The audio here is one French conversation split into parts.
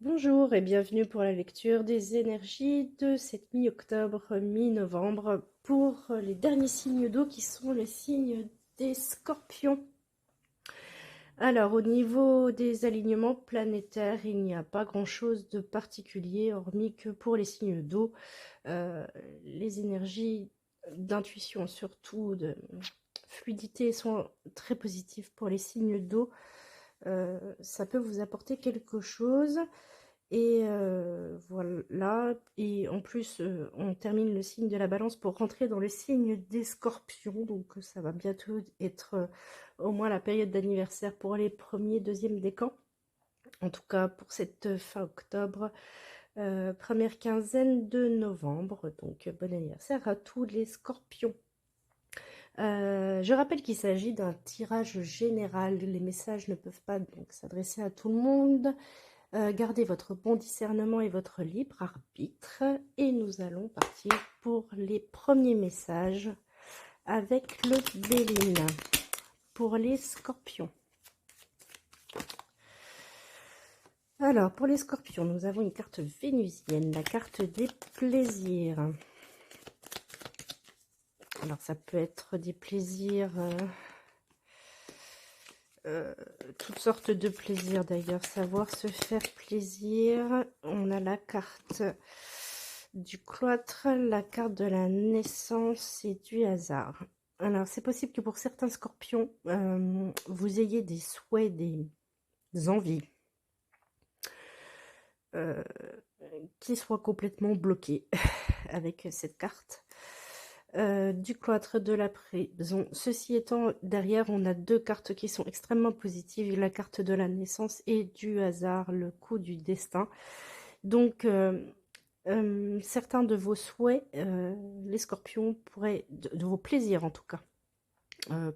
Bonjour et bienvenue pour la lecture des énergies de cette mi-octobre, mi-novembre pour les derniers signes d'eau qui sont les signes des scorpions. Alors au niveau des alignements planétaires, il n'y a pas grand-chose de particulier hormis que pour les signes d'eau, les énergies d'intuition, surtout de fluidité, sont très positives pour les signes d'eau. Ça peut vous apporter quelque chose. Et voilà, et en plus, on termine le signe de la balance pour rentrer dans le signe des scorpions, donc ça va bientôt être au moins la période d'anniversaire pour les premiers, deuxièmes décans. En tout cas, pour cette fin octobre, première quinzaine de novembre, donc bon anniversaire à tous les scorpions. Je rappelle qu'il s'agit d'un tirage général, les messages ne peuvent pas donc s'adresser à tout le monde. Gardez votre bon discernement et votre libre arbitre et nous allons partir pour les premiers messages avec le Béline pour les scorpions. Alors pour les scorpions, nous avons une carte vénusienne, la carte des plaisirs. Alors ça peut être des plaisirs, toutes sortes de plaisirs d'ailleurs, savoir se faire plaisir. On a la carte du cloître, la carte de la naissance et du hasard. Alors c'est possible que pour certains scorpions, vous ayez des souhaits, des envies qui soient complètement bloqués avec cette carte. Du cloître, de la prison. Ceci étant, derrière, on a deux cartes qui sont extrêmement positives, la carte de la naissance et du hasard, le coup du destin. Donc, certains de vos souhaits, les scorpions, pourraient, de vos plaisirs en tout cas,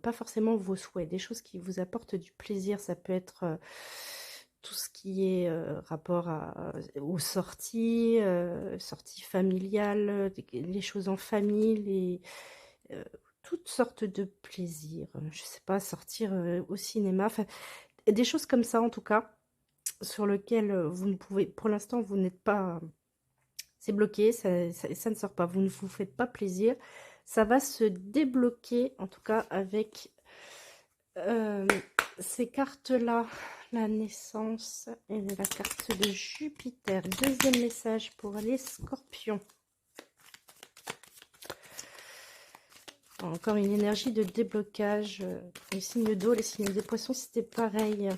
pas forcément vos souhaits, des choses qui vous apportent du plaisir, ça peut être tout ce qui est rapport aux sorties, sorties familiales, les choses en famille, toutes sortes de plaisirs. Je sais pas, sortir au cinéma, enfin, des choses comme ça en tout cas, sur lesquelles vous ne pouvez, pour l'instant, vous n'êtes pas, c'est bloqué, ça ne sort pas, vous ne vous faites pas plaisir. Ça va se débloquer, en tout cas, avec ces cartes-là, la naissance et la carte de Jupiter. Deuxième message pour les scorpions. Encore une énergie de déblocage. Les signes d'eau, les signes des poissons, c'était pareil.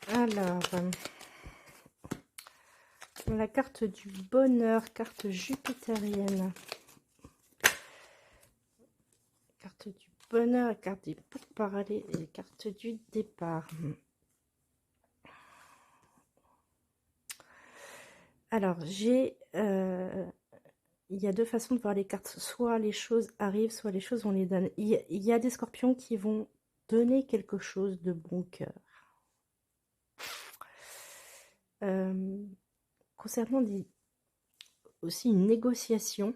Alors, la carte du bonheur, carte jupitérienne. Carte du bonheur, carte des pourparlers et carte du départ. Alors, il y a deux façons de voir les cartes. Soit les choses arrivent, soit les choses, on les donne. Il y a des scorpions qui vont donner quelque chose de bon cœur. Concernant aussi une négociation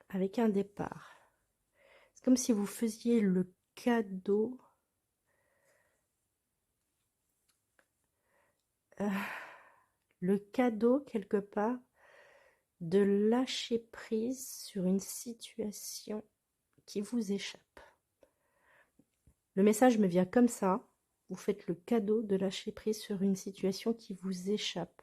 avec un départ. C'est comme si vous faisiez cadeau le cadeau quelque part de lâcher prise sur une situation qui vous échappe. Le message me vient comme ça. Vous faites le cadeau de lâcher prise sur une situation qui vous échappe.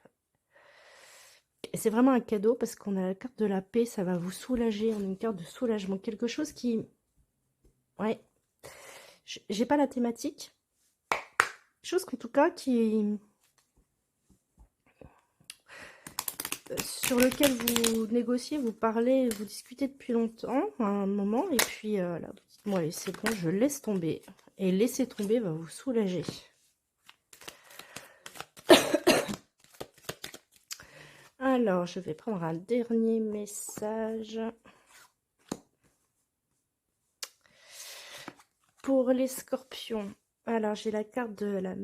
Et c'est vraiment un cadeau parce qu'on a la carte de la paix, ça va vous soulager. On a une carte de soulagement, quelque chose qui... Ouais. J'ai pas la thématique. Chose qu'en tout cas qui... sur lequel vous négociez, vous parlez, vous discutez depuis longtemps, à un moment, et puis là, vous dites, bon allez, c'est bon, je laisse tomber. Et laisser tomber va vous soulager. Alors, je vais prendre un dernier message. Pour les scorpions, alors j'ai la carte de la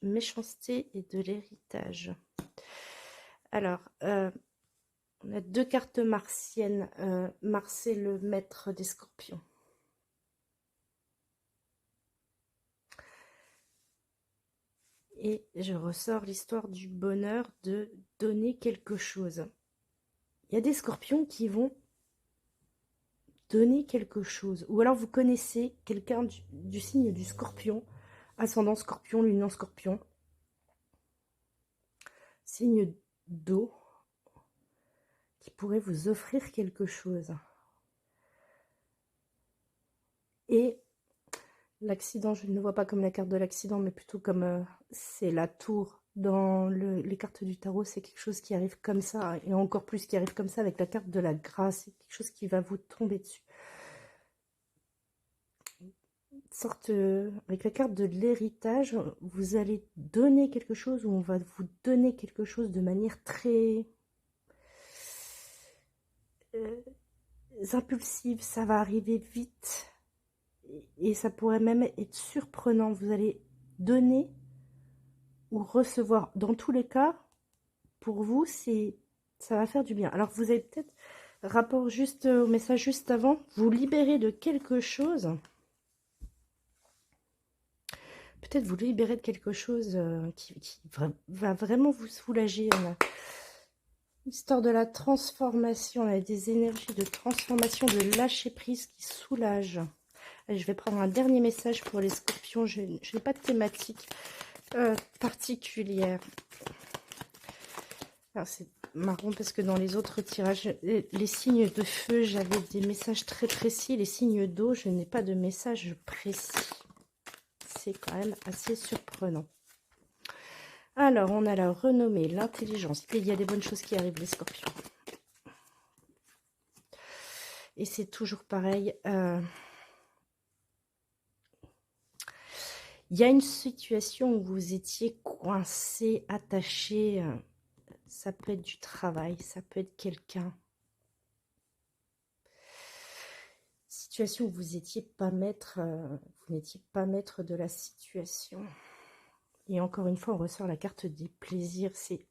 méchanceté et de l'héritage. Alors, on a deux cartes martiennes. Mars, c'est le maître des scorpions. Et je ressors l'histoire du bonheur de donner quelque chose. Il y a des scorpions qui vont donner quelque chose. Ou alors vous connaissez quelqu'un du signe du scorpion, ascendant scorpion, lune en scorpion, signe d'eau, qui pourrait vous offrir quelque chose. Et l'accident, je ne le vois pas comme la carte de l'accident, mais plutôt comme c'est la tour. Dans les cartes du tarot, c'est quelque chose qui arrive comme ça, et encore plus qui arrive comme ça avec la carte de la grâce. C'est quelque chose qui va vous tomber dessus. Avec la carte de l'héritage, vous allez donner quelque chose, ou on va vous donner quelque chose de manière très impulsive. Ça va arriver vite, et ça pourrait même être surprenant. Vous allez donner ou recevoir. Dans tous les cas, pour vous, ça va faire du bien. Alors vous avez peut-être, rapport juste au message juste avant, vous libérer de quelque chose. Peut-être vous libérer de quelque chose qui va vraiment vous soulager. L'histoire de la transformation, là, des énergies de transformation, de lâcher prise qui soulage. Allez, je vais prendre un dernier message pour les scorpions. Je n'ai pas de thématique particulière. Alors c'est marrant parce que dans les autres tirages, les signes de feu, j'avais des messages très précis. Les signes d'eau, je n'ai pas de message précis. C'est quand même assez surprenant. Alors, on a la renommée, l'intelligence. Et il y a des bonnes choses qui arrivent, les scorpions. Et c'est toujours pareil. Il y a une situation où vous étiez coincé, attaché. Ça peut être du travail, ça peut être quelqu'un. Situation où vous n'étiez pas maître, de la situation. Et encore une fois, on ressort la carte des plaisirs. C'est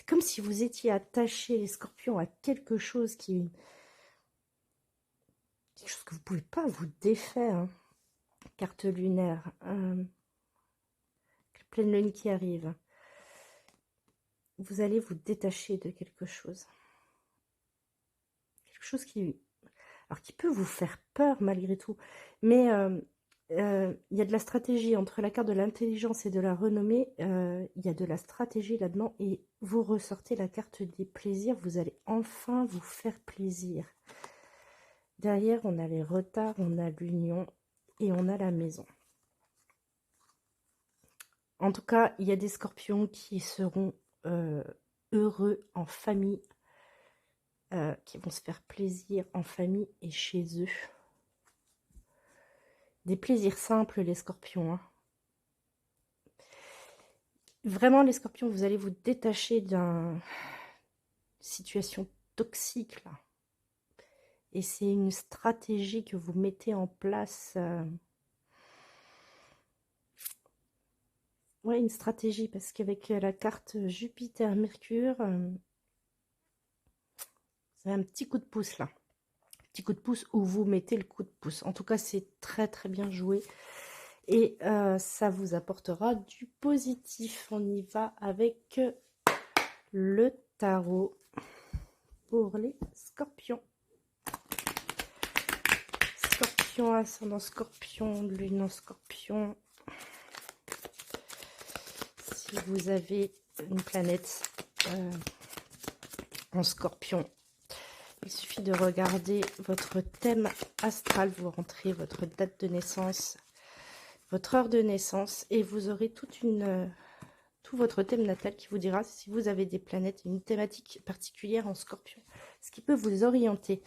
comme si vous étiez attaché, les scorpions, à quelque chose que vous ne pouvez pas vous défaire. Hein. Carte lunaire. Pleine lune qui arrive. Vous allez vous détacher de quelque chose. Quelque chose qui peut vous faire peur malgré tout. Mais il y a de la stratégie entre la carte de l'intelligence et de la renommée. Il y a de la stratégie là-dedans. Et vous ressortez la carte des plaisirs. Vous allez enfin vous faire plaisir. Derrière, on a les retards, on a l'union et on a la maison. En tout cas, il y a des scorpions qui seront heureux en famille, qui vont se faire plaisir en famille et chez eux. Des plaisirs simples, les scorpions. Hein. Vraiment, les scorpions, vous allez vous détacher d'une situation toxique, là. Et c'est une stratégie que vous mettez en place. Ouais, une stratégie, parce qu'avec la carte Jupiter-Mercure, c'est un petit coup de pouce, là. Petit coup de pouce où vous mettez le coup de pouce. En tout cas, c'est très, très bien joué. Et ça vous apportera du positif. On y va avec le tarot pour les scorpions. Scorpion, ascendant scorpion, lune en scorpion. Si vous avez une planète en scorpion, il suffit de regarder votre thème astral. Vous rentrez votre date de naissance, votre heure de naissance, et vous aurez tout votre thème natal qui vous dira si vous avez des planètes, une thématique particulière en scorpion, ce qui peut vous orienter.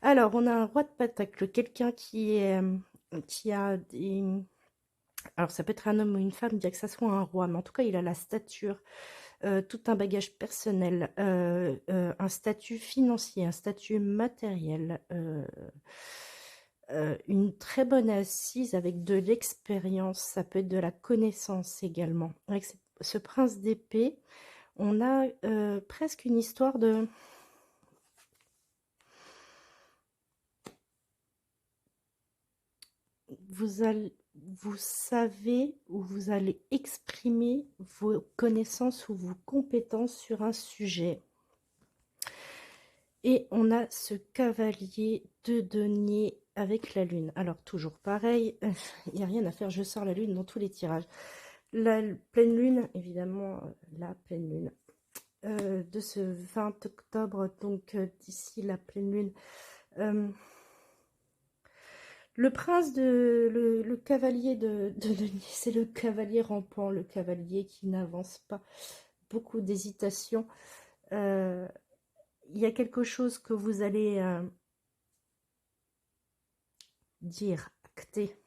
Alors, on a un roi de pentacle, quelqu'un qui a des... Alors, ça peut être un homme ou une femme, bien que ça soit un roi, mais en tout cas, il a la stature, tout un bagage personnel, un statut financier, un statut matériel, une très bonne assise avec de l'expérience, ça peut être de la connaissance également. Avec ce prince d'épée, on a presque une histoire de... vous savez ou vous allez exprimer vos connaissances ou vos compétences sur un sujet. Et on a ce cavalier de denier avec la lune. Alors toujours pareil, il n'y a rien à faire, je sors la lune dans tous les tirages. La pleine lune, évidemment, la pleine lune de ce 20 octobre, donc d'ici la pleine lune. Le prince le cavalier de denier, c'est le cavalier rampant, le cavalier qui n'avance pas, beaucoup d'hésitation. Il y a quelque chose que vous allez dire, acter,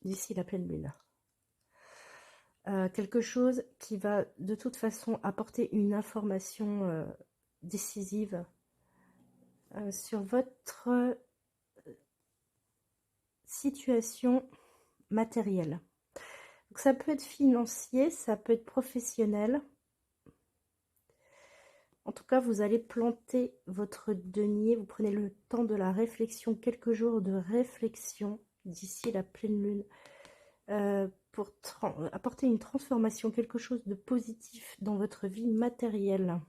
d'ici la pleine lune. Quelque chose qui va de toute façon apporter une information décisive sur votre situation matérielle. Donc, ça peut être financier, ça peut être professionnel. En tout cas, vous allez planter votre denier, vous prenez le temps de la réflexion, quelques jours de réflexion d'ici la pleine lune, pour apporter une transformation, quelque chose de positif dans votre vie matérielle.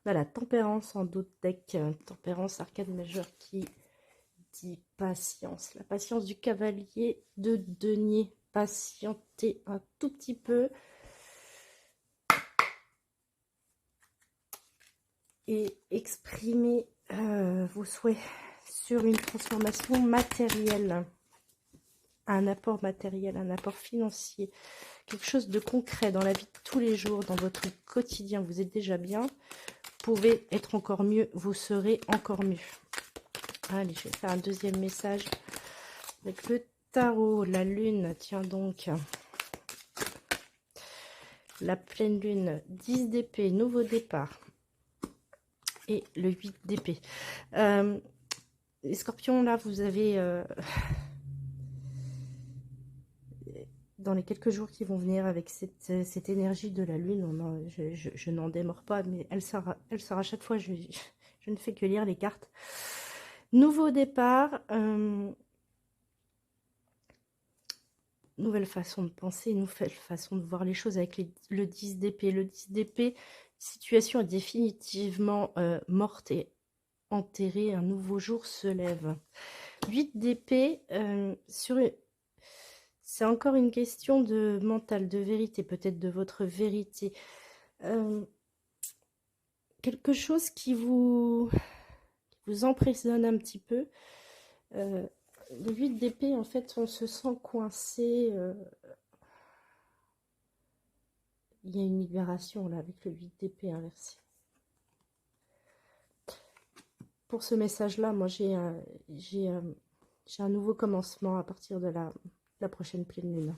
On a la tempérance en dos de deck, tempérance arcane majeure qui dit patience, la patience du cavalier de denier, patienter un tout petit peu et exprimer vos souhaits sur une transformation matérielle, un apport matériel, un apport financier, quelque chose de concret dans la vie de tous les jours, dans votre quotidien. Vous êtes déjà bien, vous pouvez être encore mieux, vous serez encore mieux. Allez, je vais faire un deuxième message avec le tarot, la lune, tiens donc. La pleine lune, 10 d'épée, nouveau départ. Et le 8 d'épée. Les scorpions, là, vous avez... dans les quelques jours qui vont venir avec cette énergie de la lune, je n'en démords pas, mais elle sort à chaque fois, je ne fais que lire les cartes. Nouveau départ, nouvelle façon de penser, nouvelle façon de voir les choses avec le 10 d'épée. Le 10 d'épée, situation est définitivement morte et enterrée, un nouveau jour se lève. 8 d'épée, c'est encore une question de mental, de vérité, peut-être de votre vérité. Quelque chose qui vous emprisonne un petit peu. Le 8 d'épée, en fait, on se sent coincé. Il y a une libération là avec le 8 d'épée inversé. Pour ce message-là, moi j'ai un nouveau commencement à partir de la prochaine pleine lune.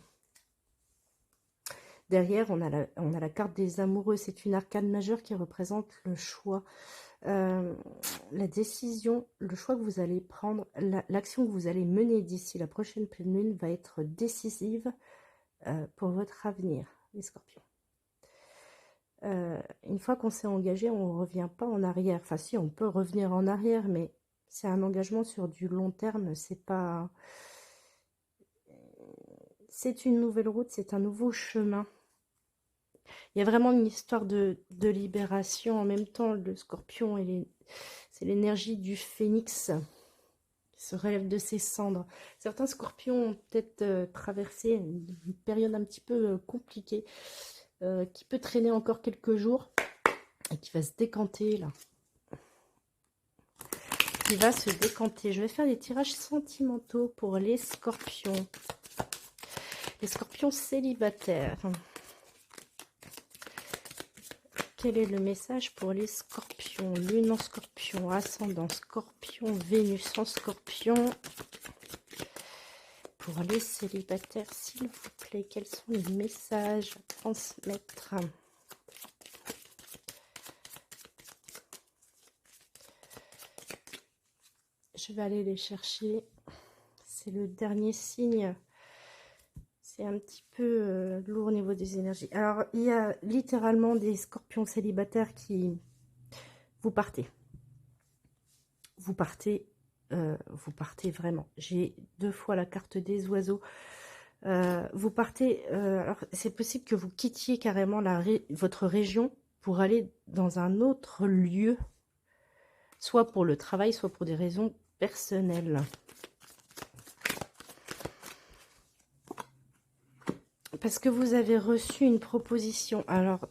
Derrière, on a la carte des amoureux. C'est une arcane majeure qui représente le choix, la décision, le choix que vous allez prendre, l'action que vous allez mener d'ici la prochaine pleine lune va être décisive pour votre avenir, les scorpions. Une fois qu'on s'est engagé, on ne revient pas en arrière. Enfin, si, on peut revenir en arrière, mais c'est un engagement sur du long terme. C'est une nouvelle route, c'est un nouveau chemin. Il y a vraiment une histoire de libération. En même temps, le scorpion, c'est l'énergie du phénix qui se relève de ses cendres. Certains scorpions ont peut-être traversé une période un petit peu compliquée, qui peut traîner encore quelques jours et qui va se décanter là. Qui va se décanter. Je vais faire des tirages sentimentaux pour les scorpions. Les scorpions célibataires. Quel est le message pour les scorpions? Lune en scorpion, ascendant scorpion, Vénus en scorpion. Pour les célibataires, s'il vous plaît, quels sont les messages à transmettre? Je vais aller les chercher. C'est le dernier signe. C'est un petit peu lourd au niveau des énergies. Alors, il y a littéralement des scorpions célibataires qui... Vous partez. Vous partez vous partez vraiment. J'ai 2 fois la carte des oiseaux. Vous partez, alors c'est possible que vous quittiez carrément votre région pour aller dans un autre lieu, soit pour le travail, soit pour des raisons personnelles. Parce que vous avez reçu une proposition. Alors,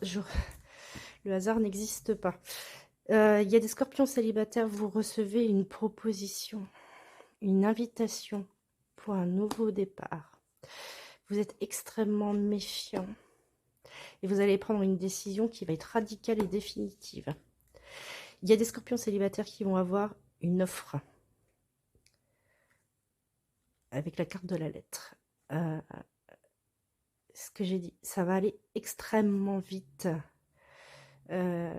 le hasard n'existe pas. Il y a des scorpions célibataires, vous recevez une proposition, une invitation pour un nouveau départ. Vous êtes extrêmement méfiant et vous allez prendre une décision qui va être radicale et définitive. Il y a des scorpions célibataires qui vont avoir une offre avec la carte de la lettre. Ce que j'ai dit, ça va aller extrêmement vite. Ne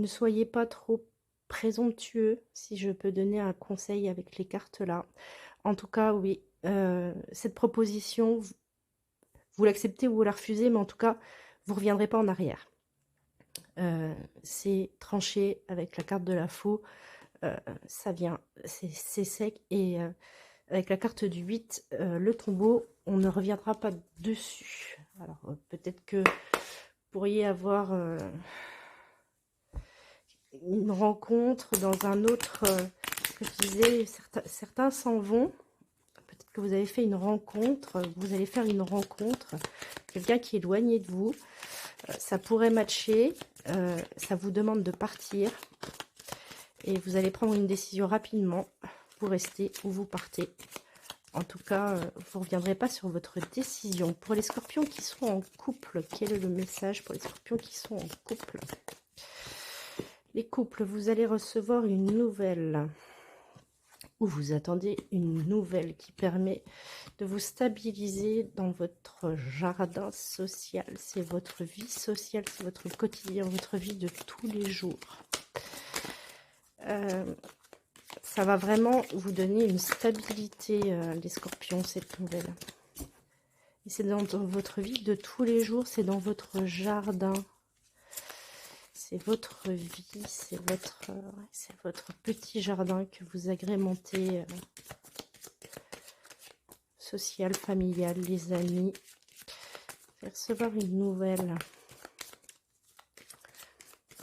soyez pas trop présomptueux, si je peux donner un conseil avec les cartes là. En tout cas, oui, cette proposition, vous l'acceptez ou vous la refusez, mais en tout cas, vous ne reviendrez pas en arrière. C'est tranché avec la carte de la faux, ça vient, c'est sec, et avec la carte du 8, le tombeau, on ne reviendra pas dessus. Alors, peut-être que vous pourriez avoir une rencontre dans un autre, ce que je disais, certains s'en vont. Peut-être que vous avez fait une rencontre, vous allez faire une rencontre, quelqu'un qui est éloigné de vous, ça pourrait matcher, ça vous demande de partir, et vous allez prendre une décision rapidement, vous restez ou vous partez. En tout cas, vous ne reviendrez pas sur votre décision. Pour les scorpions qui sont en couple, quel est le message pour les scorpions qui sont en couple? Les couples, vous allez recevoir une nouvelle, ou vous attendez une nouvelle qui permet de vous stabiliser dans votre jardin social. C'est votre vie sociale, c'est votre quotidien, votre vie de tous les jours. Ça va vraiment vous donner une stabilité, les scorpions, cette nouvelle. Et c'est dans votre vie de tous les jours, c'est dans votre jardin. C'est votre vie, c'est votre petit jardin que vous agrémentez, social, familial, les amis. Vous allez recevoir une nouvelle.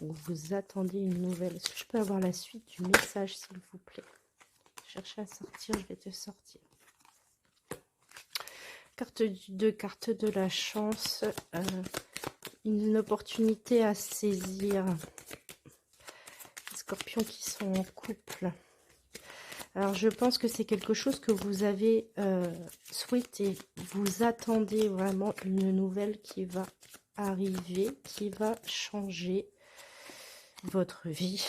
Vous attendez une nouvelle. Est-ce que je peux avoir la suite du message, s'il vous plaît? Cherchez à sortir, je vais te sortir. Carte du 2, carte de la chance. Une opportunité à saisir. Les scorpions qui sont en couple. Alors, je pense que c'est quelque chose que vous avez souhaité. Vous attendez vraiment une nouvelle qui va arriver, qui va changer votre vie.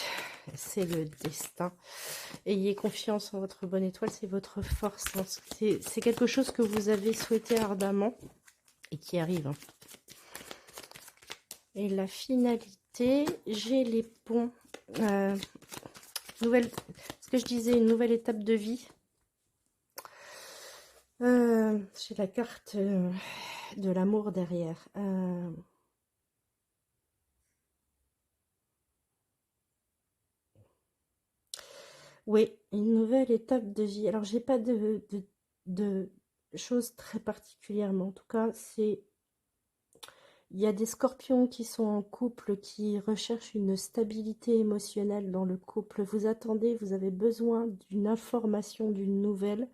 C'est le destin. Ayez confiance en votre bonne étoile, c'est votre force. C'est quelque chose que vous avez souhaité ardemment et qui arrive. Et la finalité, j'ai les ponts. Ce que je disais, une nouvelle étape de vie. J'ai la carte de l'amour derrière. Oui, une nouvelle étape de vie. Alors, j'ai pas de choses très particulièrement. En tout cas, il y a des scorpions qui sont en couple, qui recherchent une stabilité émotionnelle dans le couple. Vous attendez, vous avez besoin d'une information, d'une nouvelle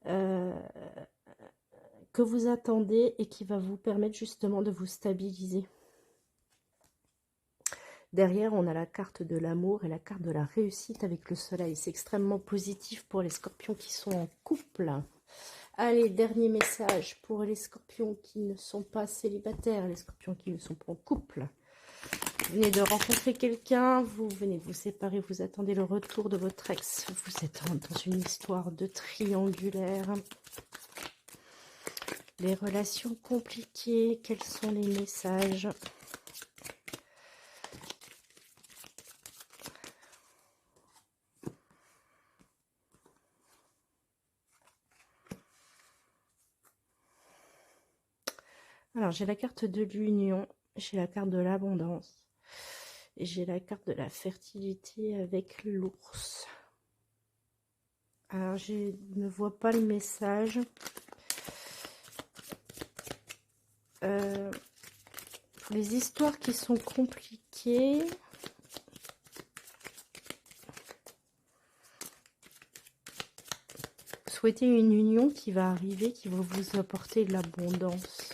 que vous attendez et qui va vous permettre justement de vous stabiliser. Derrière, on a la carte de l'amour et la carte de la réussite avec le soleil. C'est extrêmement positif pour les scorpions qui sont en couple. Allez, dernier message pour les scorpions qui ne sont pas célibataires, les scorpions qui ne sont pas en couple. Vous venez de rencontrer quelqu'un, vous venez de vous séparer, vous attendez le retour de votre ex. Vous êtes dans une histoire de triangulaire. Les relations compliquées, quels sont les messages ? Alors, j'ai la carte de l'union, j'ai la carte de l'abondance. Et j'ai la carte de la fertilité avec l'ours. Alors, je ne vois pas le message. Les histoires qui sont compliquées. Souhaitez une union qui va arriver, qui va vous apporter de l'abondance.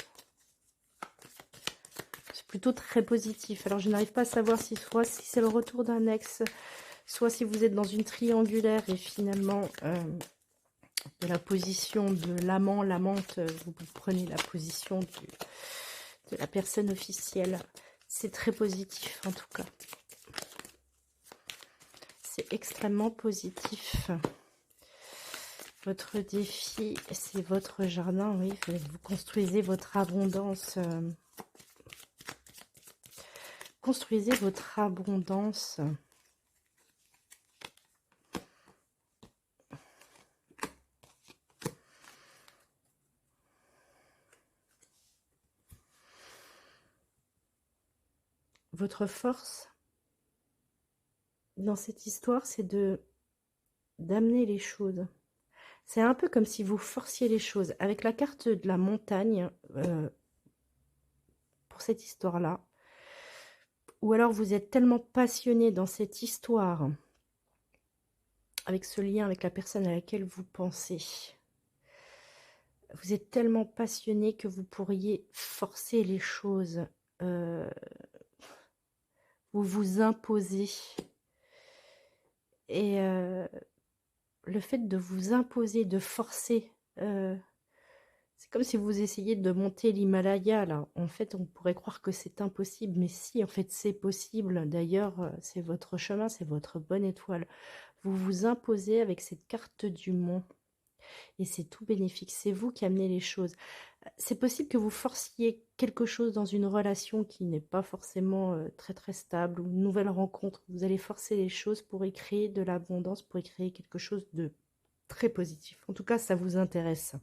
C'est plutôt très positif. Alors, je n'arrive pas à savoir si c'est le retour d'un ex, soit si vous êtes dans une triangulaire et finalement, de la position de l'amant, l'amante, vous prenez la position de la personne officielle. C'est très positif en tout cas. C'est extrêmement positif. Votre défi, c'est votre jardin, oui. Vous construisez votre abondance. Construisez votre abondance. Votre force dans cette histoire, c'est d'amener les choses. C'est un peu comme si vous forciez les choses. Avec la carte de la montagne, pour cette histoire-là, ou alors vous êtes tellement passionné dans cette histoire, avec ce lien avec la personne à laquelle vous pensez, vous êtes tellement passionné que vous pourriez forcer les choses, vous vous imposez. Et le fait de vous imposer, de forcer, c'est comme si vous essayiez de monter l'Himalaya, là. En fait, on pourrait croire que c'est impossible, mais si, en fait, c'est possible. D'ailleurs, c'est votre chemin, c'est votre bonne étoile. Vous vous imposez avec cette carte du mont. Et c'est tout bénéfique. C'est vous qui amenez les choses. C'est possible que vous forciez quelque chose dans une relation qui n'est pas forcément très très stable, ou une nouvelle rencontre. Vous allez forcer les choses pour y créer de l'abondance, pour y créer quelque chose de très positif. En tout cas, ça vous intéresse,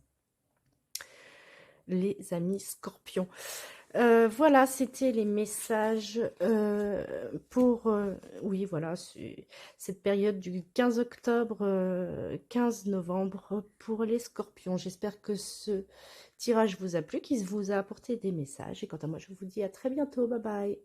les amis scorpions. Voilà, c'était les messages pour, oui, voilà, cette période du 15 octobre, 15 novembre pour les scorpions. J'espère que ce tirage vous a plu, qu'il vous a apporté des messages. Et quant à moi, je vous dis à très bientôt. Bye bye.